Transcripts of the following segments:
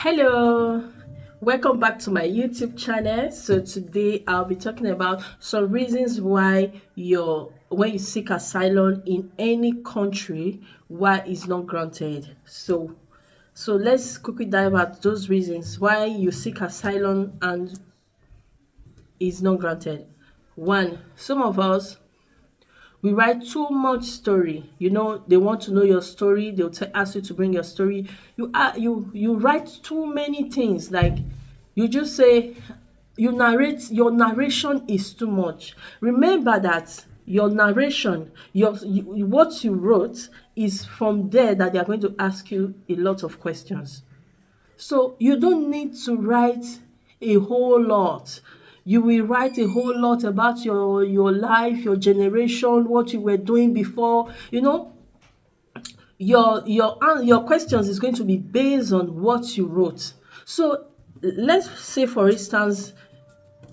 Hello, welcome back to my YouTube channel. So today I'll be talking about some reasons why when you seek asylum in any country, why it's not granted. So let's quickly dive at those reasons why you seek asylum and is not granted. One, some of us we write too much story. They want to know your story. They'll ask you to bring your story. You write too many things. Like you just say you narrate. Your narration is too much. Remember that your narration, what you wrote, is from there that they are going to ask you a lot of questions. So you don't need to write a whole lot. You will write a whole lot about your life, your generation, what you were doing before. Your questions is going to be based on what you wrote. So let's say, for instance,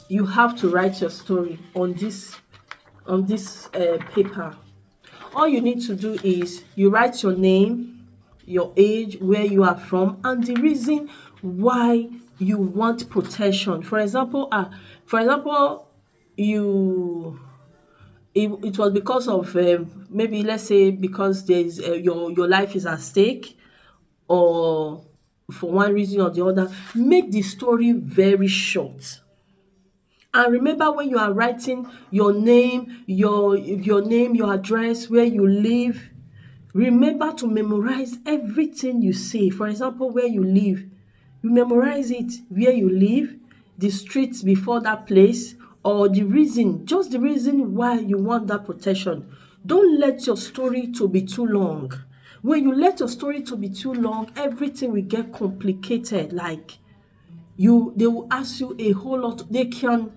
you have to write your story on this paper. All you need to do is you write your name, your age, where you are from, and the reason why you want protection. For example, you it was because of maybe, let's say, because there's your life is at stake, or for one reason or the other. Make the story very short. And remember, when you are writing your name, your address, where you live, remember to memorize everything you say. For example, where you live, you memorize it, where you live, the streets before that place, or just the reason why you want that protection. Don't let your story to be too long. When you let your story to be too long, everything will get complicated. Like they will ask you a whole lot. They can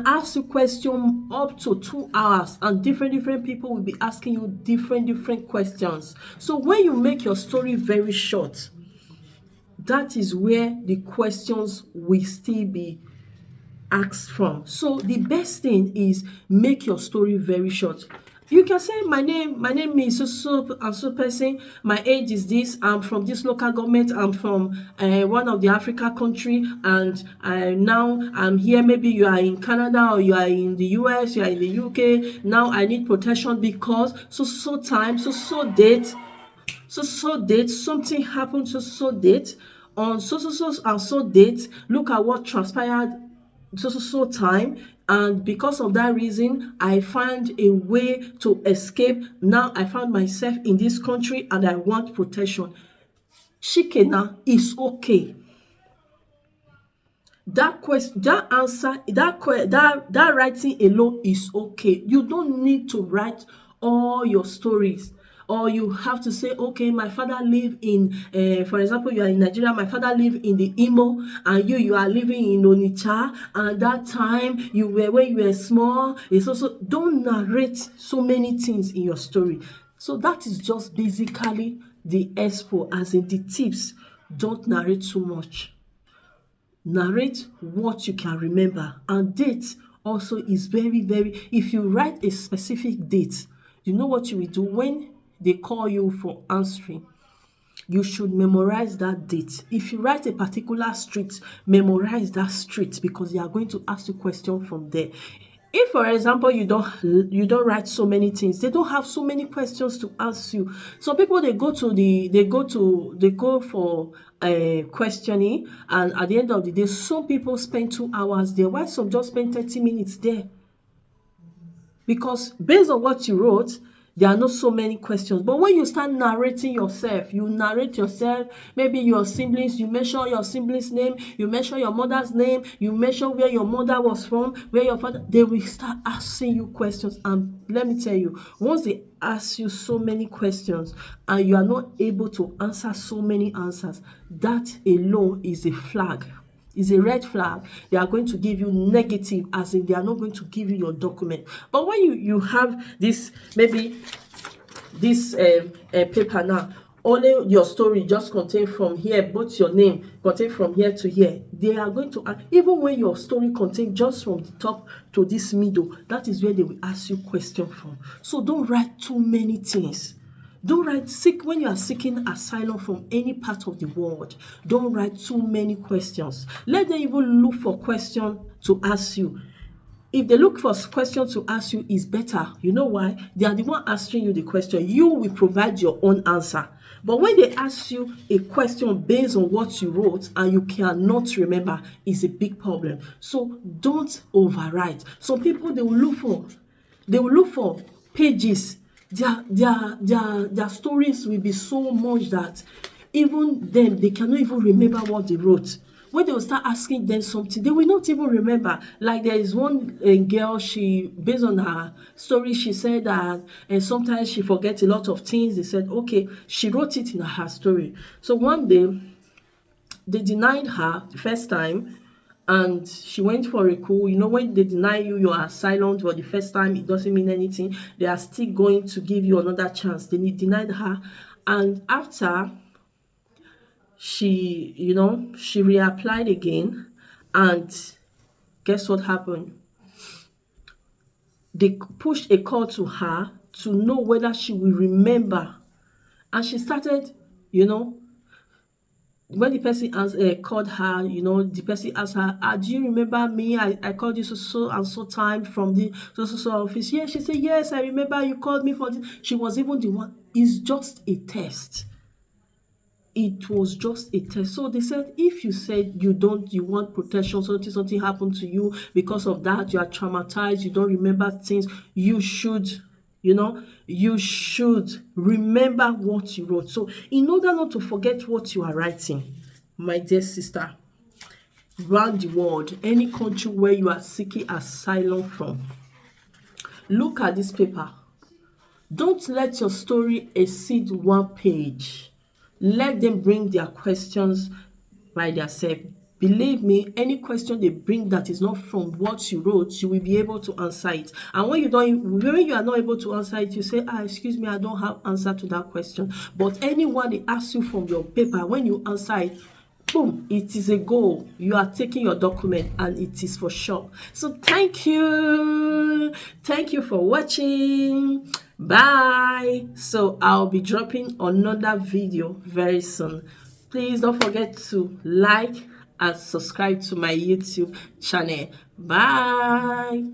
ask you question up to 2 hours, and different people will be asking you different questions. So when you make your story very short, that is where the questions will still be asked from. So the best thing is make your story very short. You can say, my name is so and so person, my age is this, I'm from this local government, I'm from one of the Africa country, and now I'm here. Maybe you are in Canada, or you are in the US, you are in the UK. Now I need protection because time, date, something happened, date, on and so date. Look at what transpired time, and because of that reason I find a way to escape. Now I found myself in this country and I want protection. Shikena is okay. That question, that answer, that writing alone is okay. You don't need to write all your stories, or you have to say, okay, my father lived in for example, you are in Nigeria, my father lived in the Imo, and you are living in Onitsha, and that time when you were small. It's also, don't narrate so many things in your story. So that is just basically the expo, as in the tips. Don't narrate too much. Narrate what you can remember. And date also is very, if you write a specific date, you know what you will do when they call you for answering. You should memorize that date. If you write a particular street, memorize that street, because they are going to ask you question from there. If, for example, you don't write so many things, they don't have so many questions to ask you. Some people, they go for questioning, and at the end of the day, some people spend 2 hours there, while some just spend 30 minutes there. Because based on what you wrote, there are not so many questions. But when you start narrating yourself, you narrate yourself, maybe your siblings, you mention your siblings' name, you mention your mother's name, you mention where your mother was from, where your father, they will start asking you questions. And let me tell you, once they ask you so many questions and you are not able to answer so many answers, that alone is a flag. Is a red flag. They are going to give you negative, as in they are not going to give you your document. But when you have this, maybe this paper now, only your story just contain from here, both your name contain from here to here, they are going to even when your story contain just from the top to this middle, that is where they will ask you question from. So don't write too many things. Don't write seek when you are seeking asylum from any part of the world. Don't write too many questions. Let them even look for questions to ask you. If they look for questions to ask you, is better. You know why? They are the one asking you the question. You will provide your own answer. But when they ask you a question based on what you wrote and you cannot remember, is a big problem. So don't overwrite. Some people, they will look for pages. Their stories will be so much that even them, they cannot even remember what they wrote. When they will start asking them something, they will not even remember. Like there is one girl, she, based on her story, she said that sometimes she forgets a lot of things. They said, okay, she wrote it in her story. So one day, they denied her the first time, and she went for a coup. You know, when they deny you your asylum for the first time, it doesn't mean anything. They are still going to give you another chance. They denied her, and after she reapplied again, and guess what happened? They pushed a call to her to know whether she will remember, and she started, you know, when the person called her, the person asked her, do you remember me? I called you so and so time from the so office. Yeah, she said, yes, I remember you called me for this. She was even the one. It's just a test. It was just a test. So they said, if you said you want protection, something happened to you because of that, you are traumatized, you don't remember things, you should remember what you wrote. So in order not to forget what you are writing, my dear sister, round the world, any country where you are seeking asylum from, look at this paper. Don't let your story exceed one page. Let them bring their questions by themselves. Believe me, any question they bring that is not from what you wrote, you will be able to answer it. And when you are not able to answer it, you say, excuse me, I don't have answer to that question. But anyone they ask you from your paper, when you answer it, boom, it is a goal. You are taking your document and it is for sure. So thank you for watching. Bye. So I'll be dropping another video very soon. Please don't forget to like and subscribe to my YouTube channel. Bye.